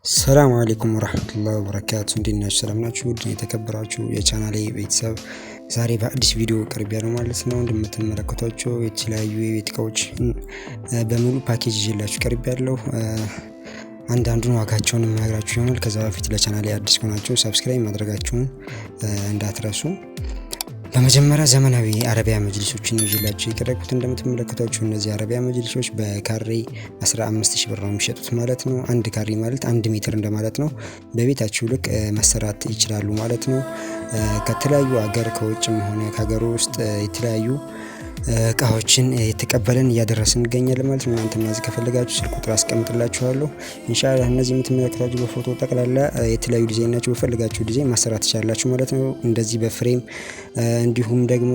ሰላም አለይኩም ወራህመቱላሂ ወበረካቱ። እንዴት ናችሁ? ሰላም ናችሁ? ውድ የተከበራችሁ የቻናሌ ቤተሰብ ዛሬ በአዲስ ቪዲዮ ቀርቤያለሁ ማለት ነው። እንደምትመለከቷቸው የተለያዩ የቤት እቃዎች በሙሉ ፓኬጅ ይዤላችሁ ቀርቤያለሁ። አንዳንዱን ዋጋቸውን የምነግራችሁ ይሆናል። ከዛ በፊት ለቻናሌ አዲስ ከሆናችሁ ሰብስክራይብ ማድረጋችሁን እንዳትረሱ። በመጀመሪያ ዘመናዊ አረቢያ መጅሊሶችን ይዤላችሁ የቀረብኩት እንደምትመለከቷቸው እነዚህ አረቢያ መጅሊሶች በካሬ 15000 ብር ነው የሚሸጡት ማለት ነው። አንድ ካሬ ማለት 1 ሜትር እንደማለት ነው። በቤታችሁ ልክ መሰራት ይችላሉ ማለት ነው። ከተለያዩ ሀገር ከውጭም ሆነ ከሀገር ውስጥ የተለያዩ እቃዎችን የተቀበለን እያደረስን እንገኛለን ማለት ነው። እናንተ እነዚህ ከፈለጋችሁ ስልክ ቁጥር አስቀምጥላችኋለሁ። ኢንሻአላህ እነዚህ የምትመለከቷቸው በፎቶ ጠቅላላ የተለያዩ ዲዛይን ናቸው። በፈለጋችሁ ዲዛይን ማሰራት ትችላላችሁ ማለት ነው። እንደዚህ በፍሬም እንዲሁም ደግሞ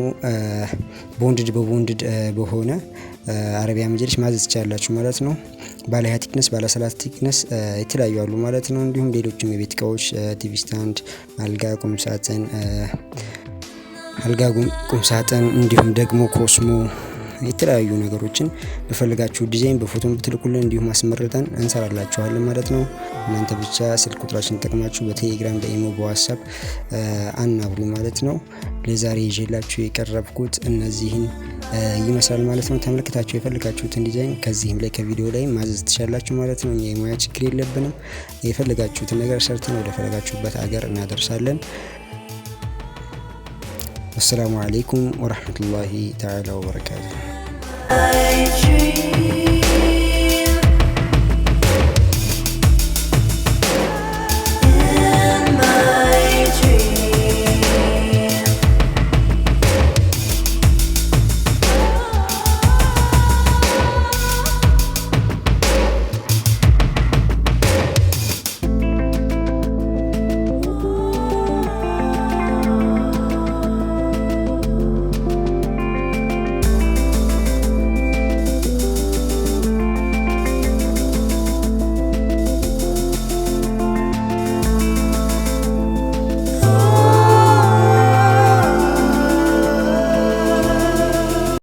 በቦንድድ በሆነ አረቢያ መጅሊስ ማዘዝ ትችላላችሁ ማለት ነው። ባለ 20 ቲክነስ ባለ 30 ቲክነስ የተለያዩ አሉ ማለት ነው። እንዲሁም ሌሎችም የቤት እቃዎች ቲቪ ስታንድ፣ አልጋ፣ ቁም ሳጥን እንዲሁም ደግሞ ኮስሞ የተለያዩ ነገሮችን በፈልጋችሁ ዲዛይን በፎቶም ብትልኩልን እንዲሁም አስመርጠን እንሰራላችኋለን ማለት ነው። እናንተ ብቻ ስልክ ቁጥራችን ተጠቅማችሁ በቴሌግራም በኢሞ በዋትስአፕ አናግሩኝ ማለት ነው። ለዛሬ ይዤላችሁ የቀረብኩት እነዚህን ይመስላል ማለት ነው። ተመልክታችሁ የፈልጋችሁትን ዲዛይን ከዚህም ላይ ከቪዲዮ ላይ ማዘዝ ትችላላችሁ ማለት ነው። የሙያ ችግር የለብንም። የፈልጋችሁትን ነገር ሰርተን ወደ ፈለጋችሁበት ሀገር እናደርሳለን። السلام عليكم ورحمة الله تعالى وبركاته.